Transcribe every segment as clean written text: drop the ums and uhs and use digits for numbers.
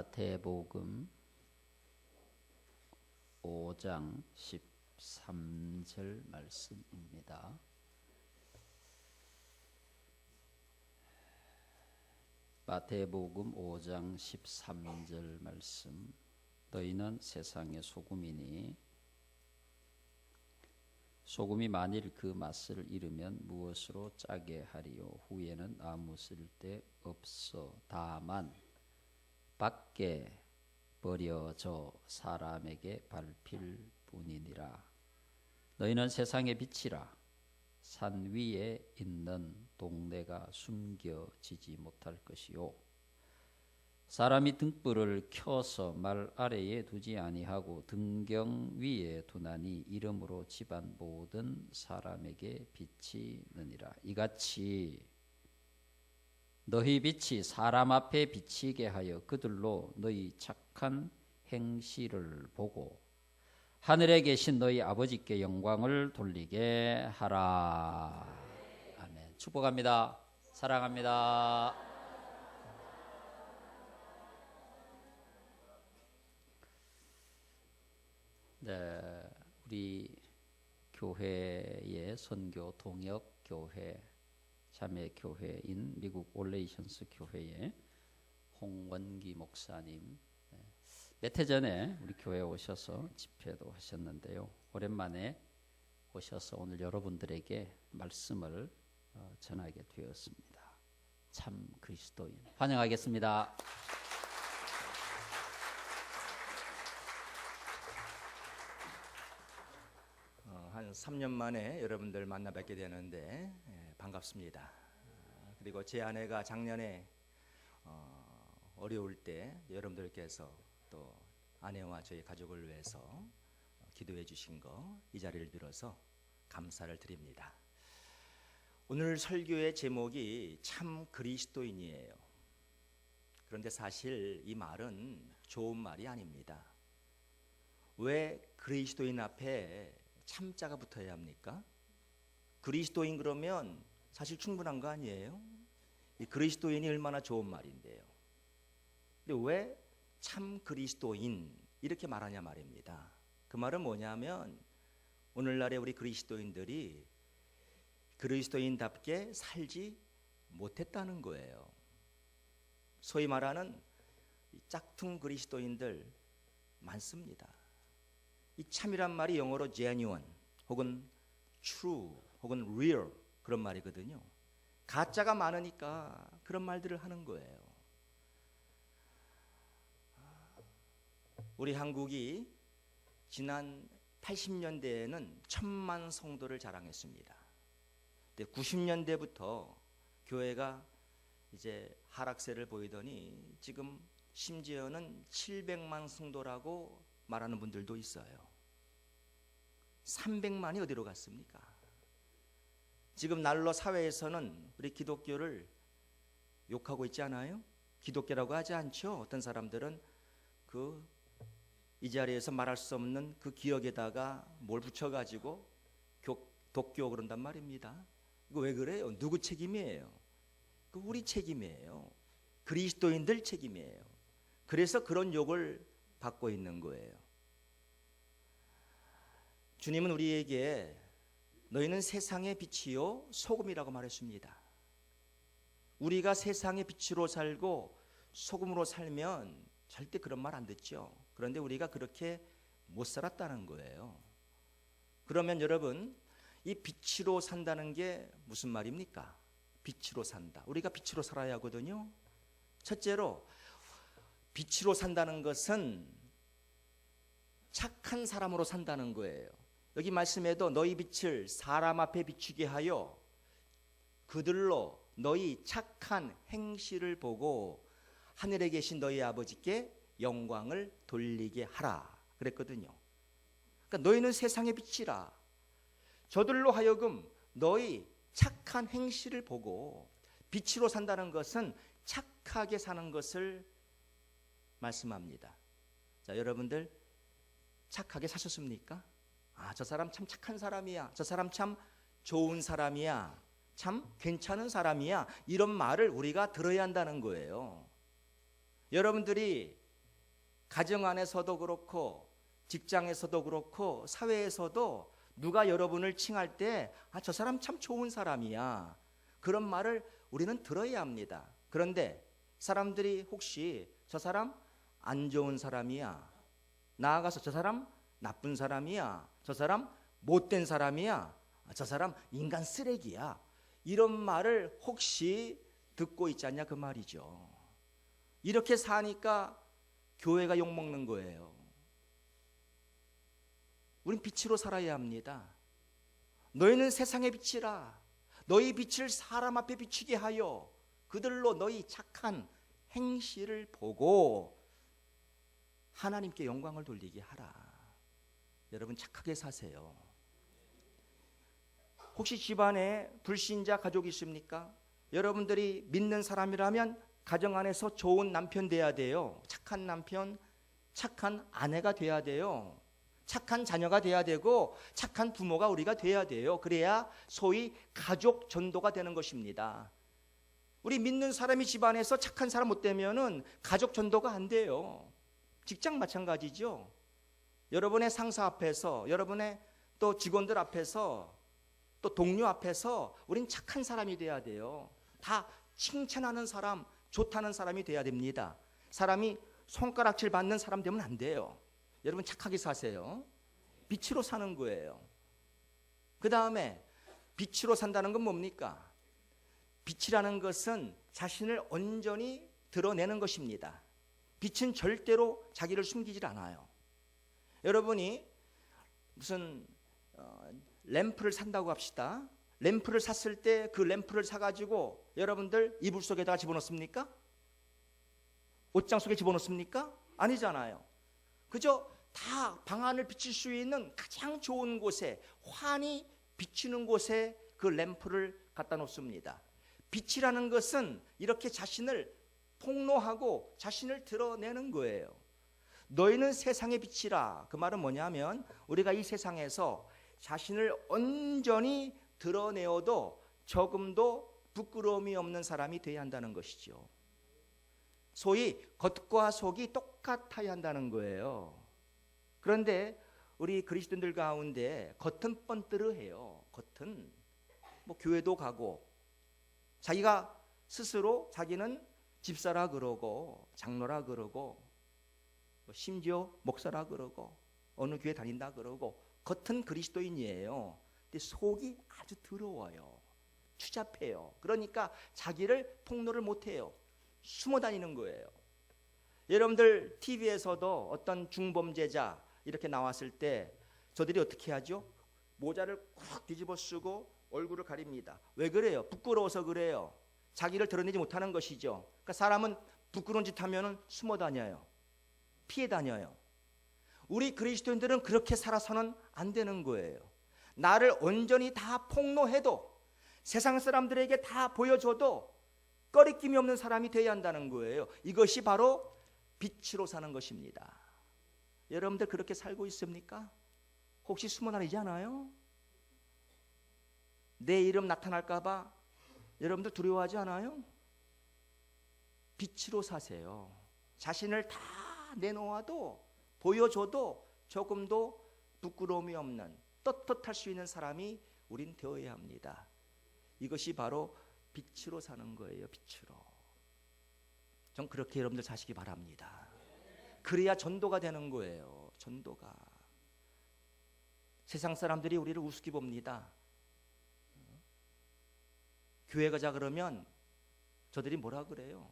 마태복음 5장 13절 말씀입니다. 마태복음 5장 13절 말씀. 너희는 세상의 소금이니 소금이 만일 그 맛을 잃으면 무엇으로 짜게 하리요? 후에는 아무 쓸데 없어 다만 밖에 버려져 사람에게 밟힐 뿐이니라. 너희는 세상의 빛이라. 산 위에 있는 동네가 숨겨지지 못할 것이요, 사람이 등불을 켜서 말 아래에 두지 아니하고 등경 위에 두나니 이러므로 집안 모든 사람에게 빛이 느니라. 이같이 너희 빛이 사람 앞에 비치게 하여 그들로 너희 착한 행실을 보고 하늘에 계신 너희 아버지께 영광을 돌리게 하라. 아멘. 축복합니다. 사랑합니다. 네, 우리 교회의 선교 동역 교회 자매 교회인 미국 올레이션스 교회의 홍원기 목사님, 몇 해 전에 우리 교회에 오셔서 집회도 하셨는데요. 오랜만에 오셔서 오늘 여러분들에게 말씀을 전하게 되었습니다. 참 그리스도인 환영하겠습니다. 한 3년 만에 여러분들 만나 뵙게 되는데 반갑습니다. 그리고 제 아내가 작년에 어려울 때 여러분들께서 또 아내와 저희 가족을 위해서 기도해 주신 거 이 자리를 빌어서 감사를 드립니다. 오늘 설교의 제목이 참 그리스도인이에요. 그런데 사실 이 말은 좋은 말이 아닙니다. 왜 그리스도인 앞에 참자가 붙어야 합니까? 그리스도인 그러면 사실 충분한 거 아니에요? 이 그리스도인이 얼마나 좋은 말인데요. 근데 왜 참 그리스도인 이렇게 말하냐 말입니다. 그 말은 뭐냐면 오늘날의 우리 그리스도인들이 그리스도인답게 살지 못했다는 거예요. 소위 말하는 짝퉁 그리스도인들 많습니다. 이 참이란 말이 영어로 genuine 혹은 true 혹은 real 그런 말이거든요. 가짜가 많으니까 그런 말들을 하는 거예요. 우리 한국이 지난 80년대에는 1000만 성도를 자랑했습니다. 근데 90년대부터 교회가 이제 하락세를 보이더니 지금 심지어는 700만 성도라고 말하는 분들도 있어요. 300만이 어디로 갔습니까? 지금 날로 사회에서는 우리 기독교를 욕하고 있지 않아요? 기독교라고 하지 않죠. 어떤 사람들은 이 자리에서 말할 수 없는 그 기억에다가 뭘 붙여가지고 독교 그런단 말입니다. 이거 왜 그래요? 누구 책임이에요? 그 우리 책임이에요. 그리스도인들 책임이에요. 그래서 그런 욕을 받고 있는 거예요. 주님은 우리에게 너희는 세상의 빛이요 소금이라고 말했습니다. 우리가 세상의 빛으로 살고 소금으로 살면 절대 그런 말 안 듣죠. 그런데 우리가 그렇게 못 살았다는 거예요. 그러면 여러분, 이 빛으로 산다는 게 무슨 말입니까? 빛으로 산다. 우리가 빛으로 살아야 하거든요. 첫째로 빛으로 산다는 것은 착한 사람으로 산다는 거예요. 여기 말씀에도 너희 빛을 사람 앞에 비추게 하여 그들로 너희 착한 행실을 보고 하늘에 계신 너희 아버지께 영광을 돌리게 하라 그랬거든요. 그러니까 너희는 세상의 빛이라. 저들로 하여금 너희 착한 행실을 보고 빛으로 산다는 것은 착하게 사는 것을 말씀합니다. 자, 여러분들 착하게 사셨습니까? 저 사람 참 착한 사람이야. 저 사람 참 좋은 사람이야. 참 괜찮은 사람이야. 이런 말을 우리가 들어야 한다는 거예요. 여러분들이 가정 안에서도 그렇고 직장에서도 그렇고 사회에서도 누가 여러분을 칭할 때 저 사람 참 좋은 사람이야, 그런 말을 우리는 들어야 합니다. 그런데 사람들이 혹시 저 사람 안 좋은 사람이야, 나아가서 저 사람 나쁜 사람이야, 저 사람 못된 사람이야, 저 사람 인간 쓰레기야, 이런 말을 혹시 듣고 있지 않냐 그 말이죠. 이렇게 사니까 교회가 욕먹는 거예요. 우린 빛으로 살아야 합니다. 너희는 세상의 빛이라. 너희 빛을 사람 앞에 비추게 하여 그들로 너희 착한 행실을 보고 하나님께 영광을 돌리게 하라. 여러분 착하게 사세요. 혹시 집안에 불신자 가족이 있습니까? 여러분들이 믿는 사람이라면 가정 안에서 좋은 남편 돼야 돼요. 착한 남편, 착한 아내가 돼야 돼요. 착한 자녀가 돼야 되고 착한 부모가 우리가 돼야 돼요. 그래야 소위 가족 전도가 되는 것입니다. 우리 믿는 사람이 집안에서 착한 사람 못 되면은 가족 전도가 안 돼요. 직장 마찬가지죠. 여러분의 상사 앞에서, 여러분의 또 직원들 앞에서, 또 동료 앞에서 우린 착한 사람이 돼야 돼요. 다 칭찬하는 사람, 좋다는 사람이 돼야 됩니다. 사람이 손가락질 받는 사람 되면 안 돼요. 여러분 착하게 사세요. 빛으로 사는 거예요. 그 다음에 빛으로 산다는 건 뭡니까? 빛이라는 것은 자신을 온전히 드러내는 것입니다. 빛은 절대로 자기를 숨기질 않아요. 여러분이 무슨 램프를 산다고 합시다. 램프를 샀을 때 그 램프를 사가지고 여러분들 이불 속에다가 집어넣습니까? 옷장 속에 집어넣습니까? 아니잖아요. 그저 다 방안을 비칠 수 있는 가장 좋은 곳에, 환히 비추는 곳에 그 램프를 갖다 놓습니다. 빛이라는 것은 이렇게 자신을 폭로하고 자신을 드러내는 거예요. 너희는 세상의 빛이라. 그 말은 뭐냐면 우리가 이 세상에서 자신을 온전히 드러내어도 조금도 부끄러움이 없는 사람이 되어야 한다는 것이죠. 소위 겉과 속이 똑같아야 한다는 거예요. 그런데 우리 그리스도인들 가운데 겉은 번뜨르해요. 겉은 뭐 교회도 가고 자기가 스스로 자기는 집사라 그러고 장로라 그러고 심지어 목사라 그러고 어느 교회 다닌다 그러고 겉은 그리스도인이에요. 근데 속이 아주 더러워요. 추잡해요. 그러니까 자기를 폭로를 못해요. 숨어 다니는 거예요. 여러분들 TV에서도 어떤 중범죄자 이렇게 나왔을 때 저들이 어떻게 하죠? 모자를 꽉 뒤집어 쓰고 얼굴을 가립니다. 왜 그래요? 부끄러워서 그래요. 자기를 드러내지 못하는 것이죠. 그러니까 사람은 부끄러운 짓 하면 숨어 다녀요. 피해 다녀요. 우리 그리스도인들은 그렇게 살아서는 안 되는 거예요. 나를 온전히 다 폭로해도 세상 사람들에게 다 보여줘도 꺼리낌이 없는 사람이 되어야 한다는 거예요. 이것이 바로 빛으로 사는 것입니다. 여러분들 그렇게 살고 있습니까? 혹시 숨어 다니지 않아요? 내 이름 나타날까 봐 여러분들 두려워하지 않아요? 빛으로 사세요. 자신을 다 내놓아도 보여줘도 조금도 부끄러움이 없는 떳떳할 수 있는 사람이 우린 되어야 합니다. 이것이 바로 빛으로 사는 거예요. 빛으로. 전 그렇게 여러분들 사시기 바랍니다. 그래야 전도가 되는 거예요. 전도가. 세상 사람들이 우리를 우습게 봅니다. 교회 가자 그러면 저들이 뭐라 그래요?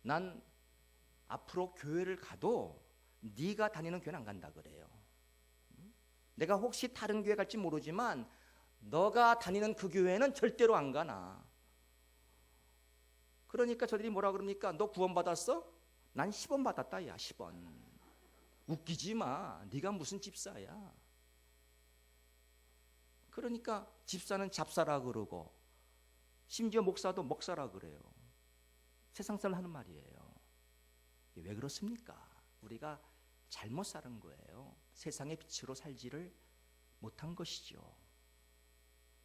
난 앞으로 교회를 가도 네가 다니는 교회는 안 간다 그래요. 내가 혹시 다른 교회 갈지 모르지만 너가 다니는 그 교회는 절대로 안 가나. 그러니까 저들이 뭐라 그럽니까? 너 구원 받았어? 난 10원 받았다 야 10원. 웃기지 마. 네가 무슨 집사야. 그러니까 집사는 잡사라 그러고 심지어 목사도 먹사라 그래요. 세상 사람 하는 말이에요. 왜 그렇습니까? 우리가 잘못 사는 거예요. 세상의 빛으로 살지를 못한 것이죠.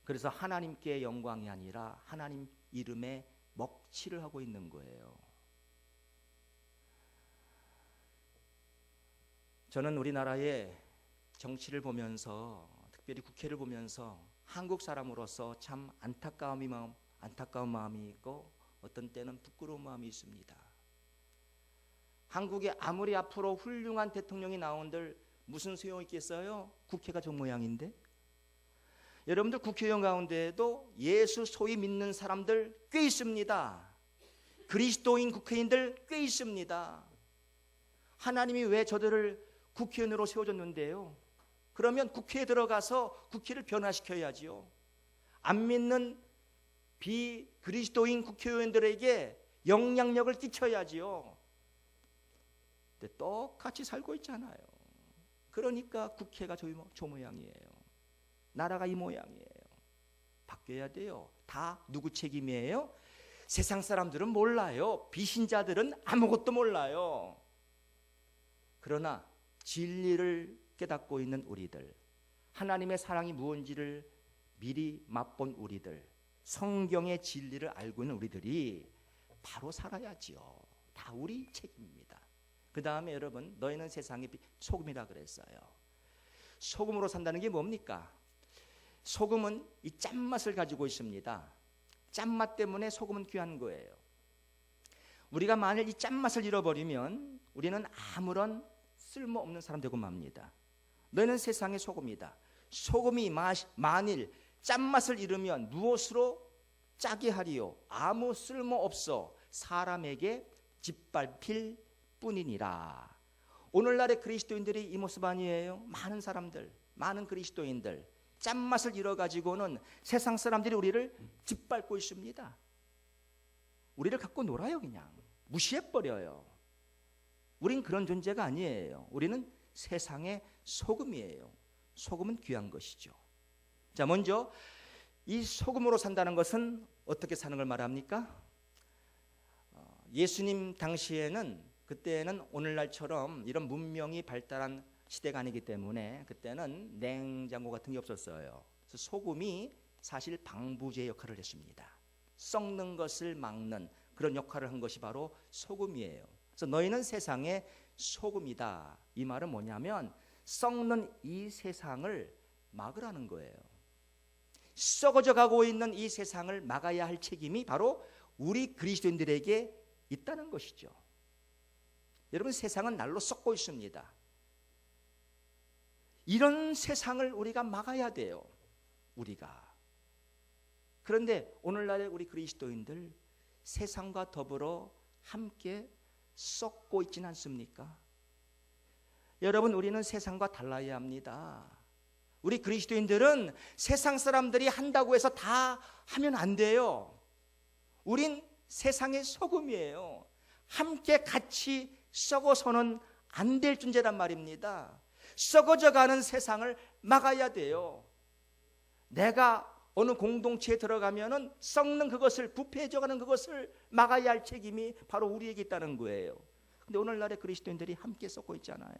그래서 하나님께 영광이 아니라 하나님 이름에 먹칠을 하고 있는 거예요. 저는 우리나라의 정치를 보면서, 특별히 국회를 보면서 한국 사람으로서 참 안타까운 마음이 있고 어떤 때는 부끄러운 마음이 있습니다. 한국에 아무리 앞으로 훌륭한 대통령이 나온들 무슨 소용이 있겠어요? 국회가 저 모양인데. 여러분들 국회의원 가운데에도 예수 소위 믿는 사람들 꽤 있습니다. 그리스도인 국회의원들 꽤 있습니다. 하나님이 왜 저들을 국회의원으로 세워줬는데요? 그러면 국회에 들어가서 국회를 변화시켜야지요. 안 믿는 비그리스도인 국회의원들에게 영향력을 끼쳐야지요. 근데 똑같이 살고 있잖아요. 그러니까 국회가 저 모양이에요. 나라가 이 모양이에요. 바뀌어야 돼요. 다 누구 책임이에요? 세상 사람들은 몰라요. 비신자들은 아무것도 몰라요. 그러나 진리를 깨닫고 있는 우리들, 하나님의 사랑이 무엇인지를 미리 맛본 우리들, 성경의 진리를 알고 있는 우리들이 바로 살아야지요. 다 우리 책임입니다. 그 다음에 여러분, 너희는 세상의 소금이라 그랬어요. 소금으로 산다는 게 뭡니까? 소금은 이 짠맛을 가지고 있습니다. 짠맛 때문에 소금은 귀한 거예요. 우리가 만일 이 짠맛을 잃어버리면 우리는 아무런 쓸모없는 사람 되고 맙니다. 너희는 세상의 소금이다. 소금이 만일 짠맛을 잃으면 무엇으로 짜게 하리요? 아무 쓸모없어 사람에게 짓밟힐 뿐이니라. 오늘날의 그리스도인들이 이 모습 아니에요? 많은 사람들, 많은 그리스도인들 짠맛을 잃어가지고는 세상 사람들이 우리를 짓밟고 있습니다. 우리를 갖고 놀아요. 그냥 무시해버려요. 우린 그런 존재가 아니에요. 우리는 세상의 소금이에요. 소금은 귀한 것이죠. 자, 먼저 이 소금으로 산다는 것은 어떻게 사는 걸 말합니까? 예수님 당시에는, 그때는 오늘날처럼 이런 문명이 발달한 시대가 아니기 때문에 그때는 냉장고 같은 게 없었어요. 그래서 소금이 사실 방부제 역할을 했습니다. 썩는 것을 막는 그런 역할을 한 것이 바로 소금이에요. 그래서 너희는 세상의 소금이다. 이 말은 뭐냐면 썩는 이 세상을 막으라는 거예요. 썩어져 가고 있는 이 세상을 막아야 할 책임이 바로 우리 그리스도인들에게 있다는 것이죠. 여러분, 세상은 날로 썩고 있습니다. 이런 세상을 우리가 막아야 돼요. 우리가. 그런데 오늘날의 우리 그리스도인들 세상과 더불어 함께 썩고 있지는 않습니까? 여러분, 우리는 세상과 달라야 합니다. 우리 그리스도인들은 세상 사람들이 한다고 해서 다 하면 안 돼요. 우린 세상의 소금이에요. 함께 같이 썩어서는 안 될 존재란 말입니다. 썩어져가는 세상을 막아야 돼요. 내가 어느 공동체에 들어가면은 썩는 그것을, 부패해져가는 그것을 막아야 할 책임이 바로 우리에게 있다는 거예요. 근데 오늘날의 그리스도인들이 함께 썩고 있잖아요.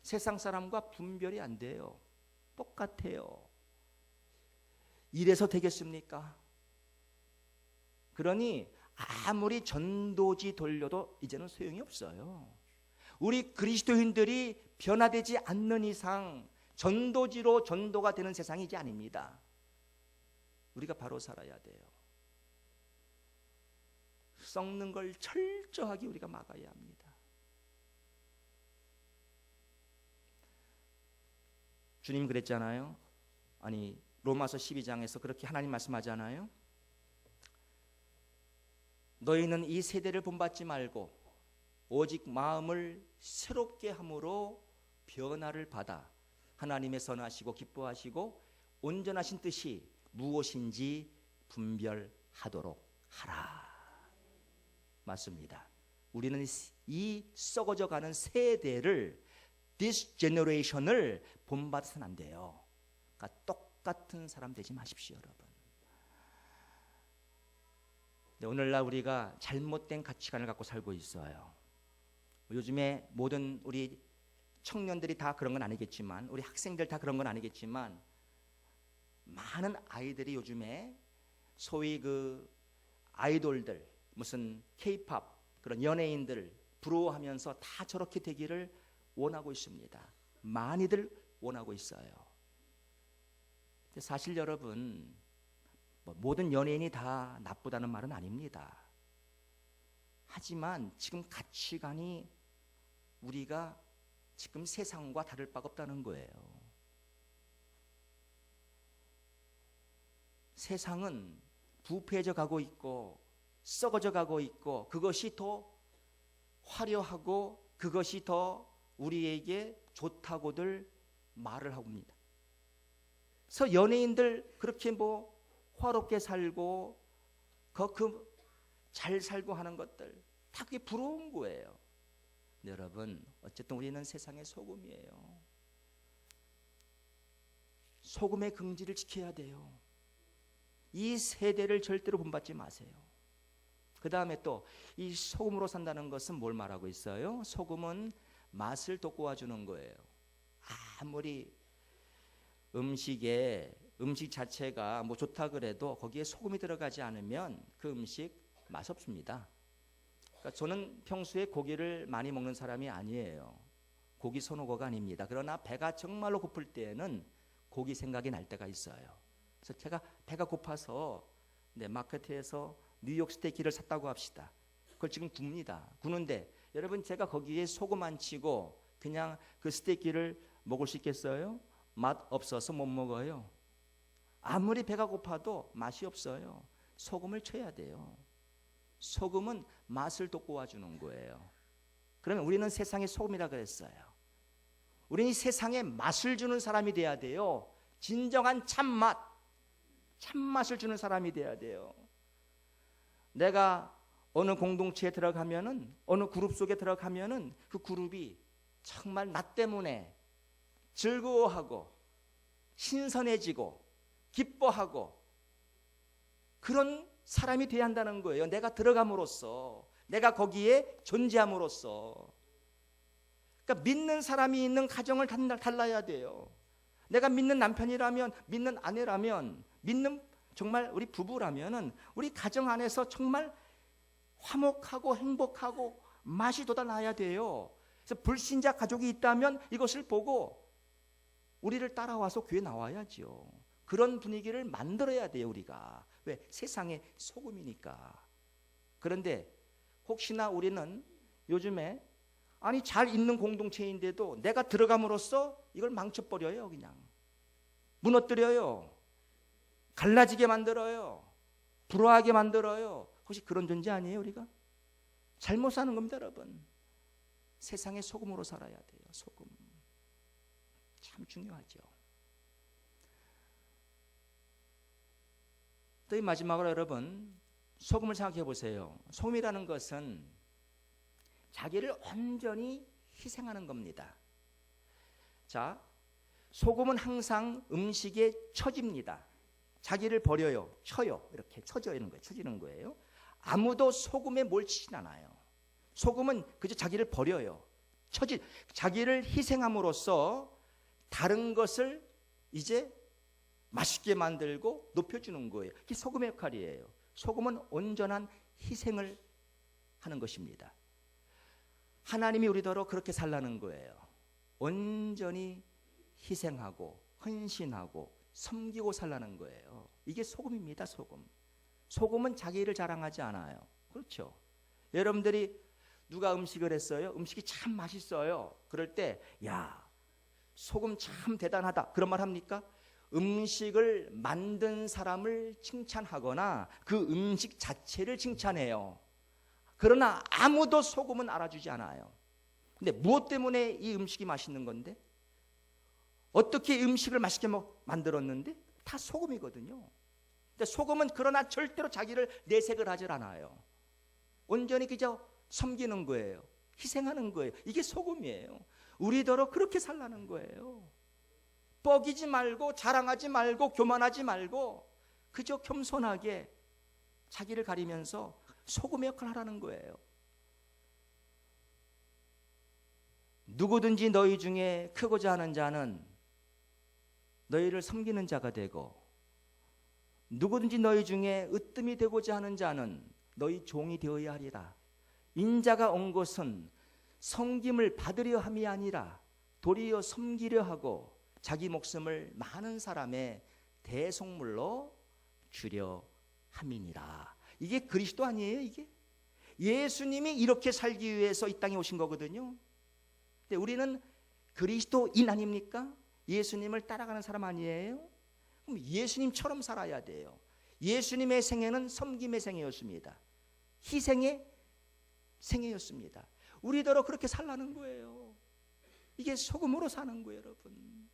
세상 사람과 분별이 안 돼요. 똑같아요. 이래서 되겠습니까? 그러니 아무리 전도지 돌려도 이제는 소용이 없어요. 우리 그리스도인들이 변화되지 않는 이상 전도지로 전도가 되는 세상이 이제 아닙니다. 우리가 바로 살아야 돼요. 썩는 걸 철저하게 우리가 막아야 합니다. 주님 그랬잖아요. 아니, 로마서 12장에서 그렇게 하나님 말씀하잖아요. 너희는 이 세대를 본받지 말고 오직 마음을 새롭게 함으로 변화를 받아 하나님의 선하시고 기뻐하시고 온전하신 뜻이 무엇인지 분별하도록 하라. 맞습니다. 우리는 이 썩어져 가는 세대를, this generation을 본받아서는 안 돼요. 그러니까 똑같은 사람 되지 마십시오, 여러분. 근데 오늘날 우리가 잘못된 가치관을 갖고 살고 있어요. 요즘에 모든 우리 청년들이 다 그런 건 아니겠지만, 우리 학생들 다 그런 건 아니겠지만, 많은 아이들이 요즘에 소위 그 아이돌들, 무슨 K-팝 그런 연예인들 부러워하면서 다 저렇게 되기를 원하고 있습니다. 많이들 원하고 있어요. 사실 여러분, 모든 연예인이 다 나쁘다는 말은 아닙니다. 하지만 지금 가치관이 우리가 지금 세상과 다를 바가 없다는 거예요. 세상은 부패해져 가고 있고 썩어져 가고 있고 그것이 더 화려하고 그것이 더 우리에게 좋다고들 말을 하고 있습니다. 그래서 연예인들 그렇게 화롭게 살고 잘 살고 하는 것들 다 그게 부러운 거예요. 여러분, 어쨌든 우리는 세상의 소금이에요. 소금의 긍지를 지켜야 돼요. 이 세대를 절대로 본받지 마세요. 그 다음에 또 이 소금으로 산다는 것은 뭘 말하고 있어요? 소금은 맛을 돋구어 주는 거예요. 아무리 음식 자체가 좋다 그래도 거기에 소금이 들어가지 않으면 그 음식 맛없습니다. 그러니까 저는 평소에 고기를 많이 먹는 사람이 아니에요. 고기 선호가가 아닙니다. 그러나 배가 정말로 고플 때에는 고기 생각이 날 때가 있어요. 그래서 제가 배가 고파서 마켓에서 뉴욕 스테이키를 샀다고 합시다. 그걸 지금 굽니다. 구는데 여러분, 제가 거기에 소금 안 치고 그냥 그 스테이키를 먹을 수 있겠어요? 맛 없어서 못 먹어요. 아무리 배가 고파도 맛이 없어요. 소금을 쳐야 돼요. 소금은 맛을 돋구어 주는 거예요. 그러면 우리는 세상의 소금이라 그랬어요. 우리는 이 세상에 맛을 주는 사람이 돼야 돼요. 진정한 참맛을 주는 사람이 돼야 돼요. 내가 어느 공동체에 들어가면은, 어느 그룹 속에 들어가면은 그 그룹이 정말 나 때문에 즐거워하고 신선해지고 기뻐하고 그런 사람이 돼야 한다는 거예요. 내가 들어감으로써, 내가 거기에 존재함으로써. 그러니까 믿는 사람이 있는 가정을 달라야 돼요. 내가 믿는 남편이라면, 믿는 아내라면, 믿는 정말 우리 부부라면은 우리 가정 안에서 정말 화목하고 행복하고 맛이 돋아나야 돼요. 그래서 불신자 가족이 있다면 이것을 보고 우리를 따라와서 교회 나와야죠. 그런 분위기를 만들어야 돼요, 우리가. 왜? 세상의 소금이니까. 그런데 혹시나 우리는 요즘에 잘 있는 공동체인데도 내가 들어감으로써 이걸 망쳐버려요. 그냥 무너뜨려요. 갈라지게 만들어요. 불화하게 만들어요. 혹시 그런 존재 아니에요, 우리가? 잘못 사는 겁니다, 여러분. 세상의 소금으로 살아야 돼요. 소금. 참 중요하죠. 또 이 마지막으로 여러분, 소금을 생각해 보세요. 소금이라는 것은 자기를 온전히 희생하는 겁니다. 자, 소금은 항상 음식에 처집니다. 자기를 버려요. 쳐요. 이렇게 쳐지는 거예요. 아무도 소금에 뭘 치진 않아요. 소금은 그저 자기를 버려요. 자기를 희생함으로써 다른 것을 이제 맛있게 만들고 높여주는 거예요. 그게 소금의 역할이에요. 소금은 온전한 희생을 하는 것입니다. 하나님이 우리더러 그렇게 살라는 거예요. 온전히 희생하고 헌신하고 섬기고 살라는 거예요. 이게 소금입니다. 소금은 자기를 자랑하지 않아요. 그렇죠? 여러분들이 누가 음식을 했어요? 음식이 참 맛있어요. 그럴 때 야, 소금 참 대단하다. 그런 말 합니까? 음식을 만든 사람을 칭찬하거나 그 음식 자체를 칭찬해요. 그러나 아무도 소금은 알아주지 않아요. 근데 무엇 때문에 이 음식이 맛있는 건데? 어떻게 음식을 맛있게 만들었는데? 다 소금이거든요. 근데 소금은 그러나 절대로 자기를 내색을 하질 않아요. 온전히 그저 섬기는 거예요. 희생하는 거예요. 이게 소금이에요. 우리더러 그렇게 살라는 거예요. 뻐기지 말고 자랑하지 말고 교만하지 말고 그저 겸손하게 자기를 가리면서 소금의 역할을 하라는 거예요. 누구든지 너희 중에 크고자 하는 자는 너희를 섬기는 자가 되고 누구든지 너희 중에 으뜸이 되고자 하는 자는 너희 종이 되어야 하리라. 인자가 온 것은 섬김을 받으려 함이 아니라 도리어 섬기려 하고 자기 목숨을 많은 사람의 대속물로 주려 함이니라. 이게 그리스도 아니에요, 이게? 예수님이 이렇게 살기 위해서 이 땅에 오신 거거든요. 근데 우리는 그리스도인 아닙니까? 예수님을 따라가는 사람 아니에요? 그럼 예수님처럼 살아야 돼요. 예수님의 생애는 섬김의 생애였습니다. 희생의 생애였습니다. 우리더러 그렇게 살라는 거예요. 이게 소금으로 사는 거예요, 여러분.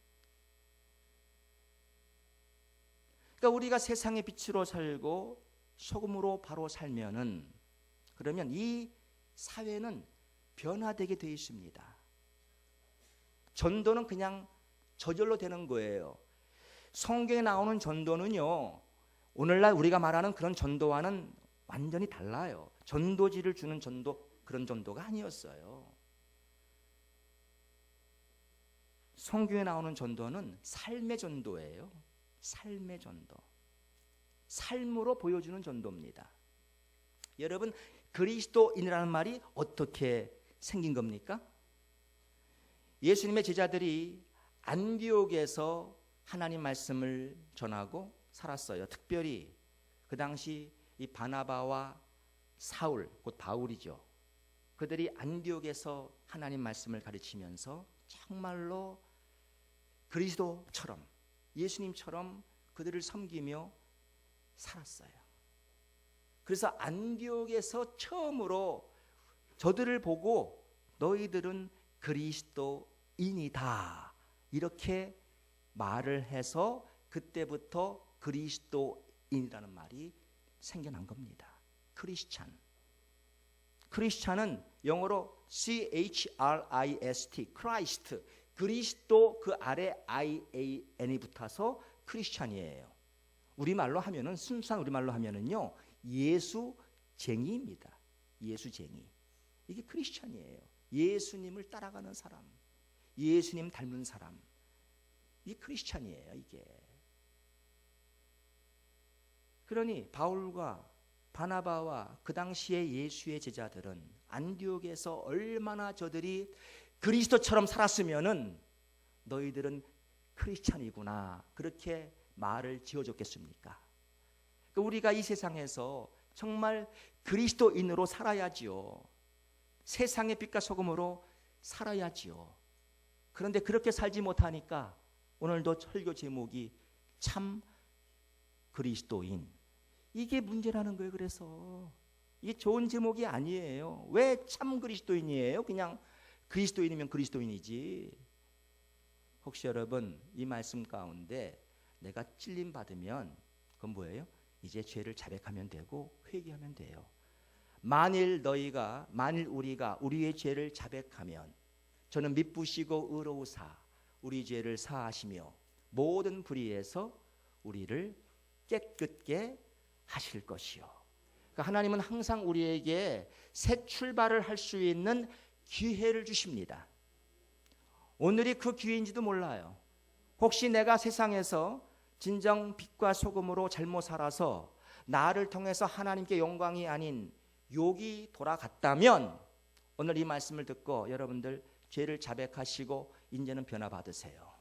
그러니까 우리가 세상의 빛으로 살고 소금으로 바로 살면은, 그러면 이 사회는 변화되게 되어 있습니다. 전도는 그냥 저절로 되는 거예요. 성경에 나오는 전도는요, 오늘날 우리가 말하는 그런 전도와는 완전히 달라요. 전도지를 주는 전도, 그런 전도가 아니었어요. 성경에 나오는 전도는 삶의 전도예요. 삶의 전도. 삶으로 보여주는 전도입니다. 여러분, 그리스도인이라는 말이 어떻게 생긴 겁니까? 예수님의 제자들이 안디옥에서 하나님 말씀을 전하고 살았어요. 특별히 그 당시 이 바나바와 사울, 곧 바울이죠. 그들이 안디옥에서 하나님 말씀을 가르치면서 정말로 그리스도처럼, 예수님처럼 그들을 섬기며 살았어요. 그래서 안디옥에서 처음으로 저들을 보고 너희들은 그리스도인이다, 이렇게 말을 해서 그때부터 그리스도인이라는 말이 생겨난 겁니다. 크리스찬. 크리스찬은 영어로 CHRIST, 크라이스트, 그리스도 그 아래 IAN이 붙어서 크리스찬이에요. 우리말로 하면은, 순수한 우리말로 하면은요, 예수쟁이입니다. 예수쟁이. 이게 크리스찬이에요. 예수님을 따라가는 사람, 예수님 닮은 사람. 이게 크리스찬이에요, 이게. 그러니 바울과 바나바와 그 당시에 예수의 제자들은 안디옥에서 얼마나 저들이 그리스도처럼 살았으면은 너희들은 크리스찬이구나, 그렇게 말을 지어줬겠습니까? 우리가 이 세상에서 정말 그리스도인으로 살아야지요. 세상의 빛과 소금으로 살아야지요. 그런데 그렇게 살지 못하니까 오늘도 설교 제목이 참 그리스도인, 이게 문제라는 거예요. 그래서 이게 좋은 제목이 아니에요. 왜 참 그리스도인이에요? 그냥 그리스도인이면 그리스도인이지. 혹시 여러분 이 말씀 가운데 내가 찔림 받으면 그건 뭐예요? 이제 죄를 자백하면 되고 회개하면 돼요. 만일 우리가 우리의 죄를 자백하면 저는 미쁘시고 의로우사 우리 죄를 사하시며 모든 불의에서 우리를 깨끗게 하실 것이요. 그러니까 하나님은 항상 우리에게 새 출발을 할 수 있는 기회를 주십니다. 오늘이 그 기회인지도 몰라요. 혹시 내가 세상에서 진정 빛과 소금으로 잘못 살아서 나를 통해서 하나님께 영광이 아닌 욕이 돌아갔다면 오늘 이 말씀을 듣고 여러분들 죄를 자백하시고 이제는 변화 받으세요.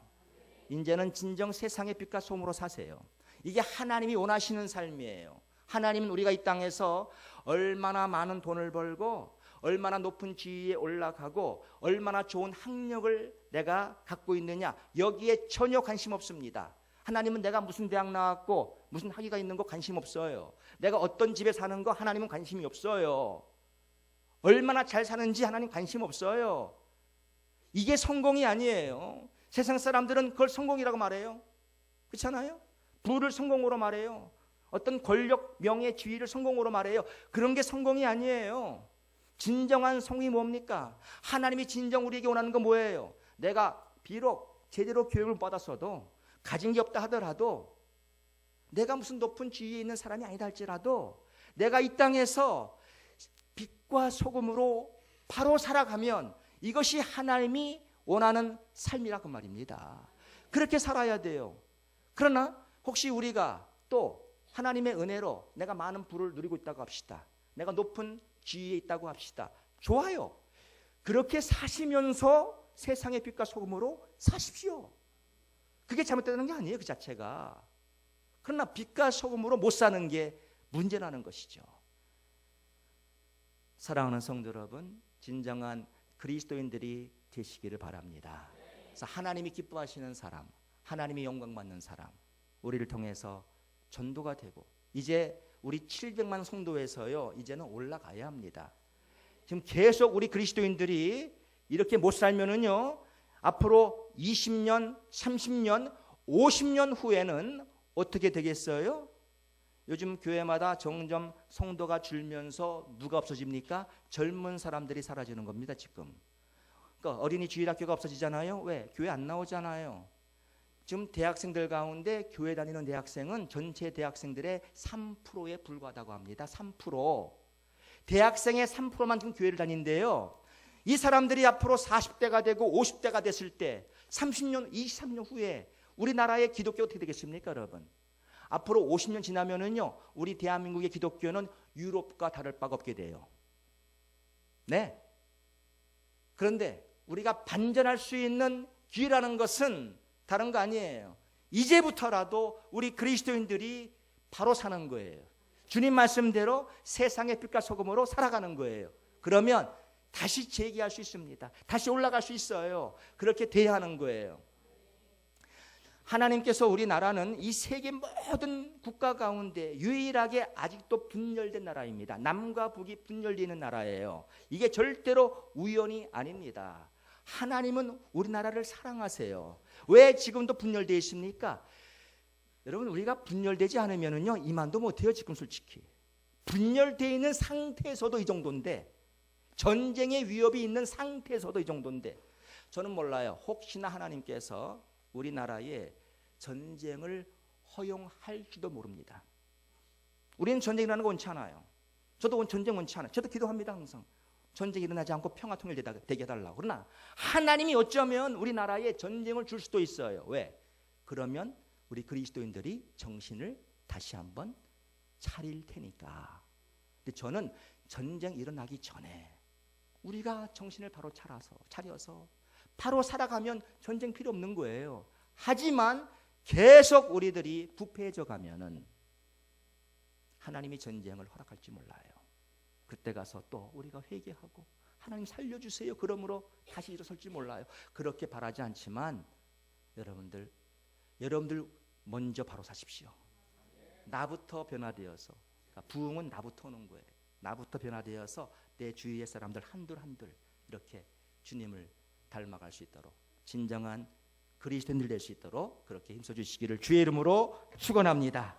이제는 진정 세상의 빛과 소금으로 사세요. 이게 하나님이 원하시는 삶이에요. 하나님은 우리가 이 땅에서 얼마나 많은 돈을 벌고 얼마나 높은 지위에 올라가고 얼마나 좋은 학력을 내가 갖고 있느냐, 여기에 전혀 관심 없습니다. 하나님은 내가 무슨 대학 나왔고 무슨 학위가 있는 거 관심 없어요. 내가 어떤 집에 사는 거 하나님은 관심이 없어요. 얼마나 잘 사는지 하나님 관심 없어요. 이게 성공이 아니에요. 세상 사람들은 그걸 성공이라고 말해요. 그렇잖아요? 부를 성공으로 말해요. 어떤 권력, 명예, 지위를 성공으로 말해요. 그런 게 성공이 아니에요. 진정한 성공이 뭡니까? 하나님이 진정 우리에게 원하는 건 뭐예요? 내가 비록 제대로 교육을 받았어도 가진 게 없다 하더라도 내가 무슨 높은 지위에 있는 사람이 아니다 할지라도 내가 이 땅에서 빛과 소금으로 바로 살아가면 이것이 하나님이 원하는 삶이라 그 말입니다. 그렇게 살아야 돼요. 그러나 혹시 우리가 또 하나님의 은혜로 내가 많은 부를 누리고 있다고 합시다. 내가 높은 지위에 있다고 합시다. 좋아요. 그렇게 사시면서 세상의 빛과 소금으로 사십시오. 그게 잘못되는 게 아니에요, 그 자체가. 그러나 빛과 소금으로 못 사는 게 문제라는 것이죠. 사랑하는 성도 여러분, 진정한 그리스도인들이 되시기를 바랍니다. 그래서 하나님이 기뻐하시는 사람, 하나님이 영광받는 사람, 우리를 통해서 전도가 되고, 이제 우리 700만 성도에서요, 이제는 올라가야 합니다. 지금 계속 우리 그리스도인들이 이렇게 못 살면은요, 앞으로 20년, 30년, 50년 후에는 어떻게 되겠어요? 요즘 교회마다 점점 성도가 줄면서 누가 없어집니까? 젊은 사람들이 사라지는 겁니다, 지금. 그러니까 어린이 주일학교가 없어지잖아요. 왜? 교회 안 나오잖아요. 지금 대학생들 가운데 교회 다니는 대학생은 전체 대학생들의 3%에 불과하다고 합니다. 3%. 대학생의 3%만 지금 교회를 다닌대요. 이 사람들이 앞으로 40대가 되고 50대가 됐을 때 30년, 23년 후에 우리나라의 기독교가 어떻게 되겠습니까, 여러분? 앞으로 50년 지나면은요, 우리 대한민국의 기독교는 유럽과 다를 바가 없게 돼요. 네. 그런데 우리가 반전할 수 있는 기회라는 것은 다른 거 아니에요. 이제부터라도 우리 그리스도인들이 바로 사는 거예요. 주님 말씀대로 세상의 빛과 소금으로 살아가는 거예요. 그러면 다시 재기할 수 있습니다. 다시 올라갈 수 있어요. 그렇게 돼야 하는 거예요. 하나님께서 우리나라는 이 세계 모든 국가 가운데 유일하게 아직도 분열된 나라입니다. 남과 북이 분열되는 나라예요. 이게 절대로 우연이 아닙니다. 하나님은 우리나라를 사랑하세요. 왜 지금도 분열되어 있습니까? 여러분, 우리가 분열되지 않으면은요, 이만도 못해요, 지금 솔직히. 분열되어 있는 상태에서도 이 정도인데, 전쟁의 위협이 있는 상태에서도 이 정도인데, 저는 몰라요. 혹시나 하나님께서 우리나라에 전쟁을 허용할지도 모릅니다. 우리는 전쟁이라는 거 원치 않아요. 저도 전쟁 원치 않아요. 저도 기도합니다, 항상. 전쟁이 일어나지 않고 평화 통일되게 해달라고. 그러나 하나님이 어쩌면 우리나라에 전쟁을 줄 수도 있어요. 왜? 그러면 우리 그리스도인들이 정신을 다시 한번 차릴 테니까. 근데 저는 전쟁 일어나기 전에 우리가 정신을 바로 차려서 바로 살아가면 전쟁 필요 없는 거예요. 하지만 계속 우리들이 부패해져 가면은 하나님이 전쟁을 허락할지 몰라요. 그때 가서 또 우리가 회개하고 하나님 살려주세요. 그러므로 다시 일어설지 몰라요. 그렇게 바라지 않지만 여러분들 먼저 바로 사십시오. 나부터 변화되어서, 그러니까 부흥은 나부터 오는 거예요. 나부터 변화되어서 내 주위의 사람들 한둘 이렇게 주님을 닮아갈 수 있도록, 진정한 그리스도인들 될 수 있도록 그렇게 힘써 주시기를 주의 이름으로 축원합니다.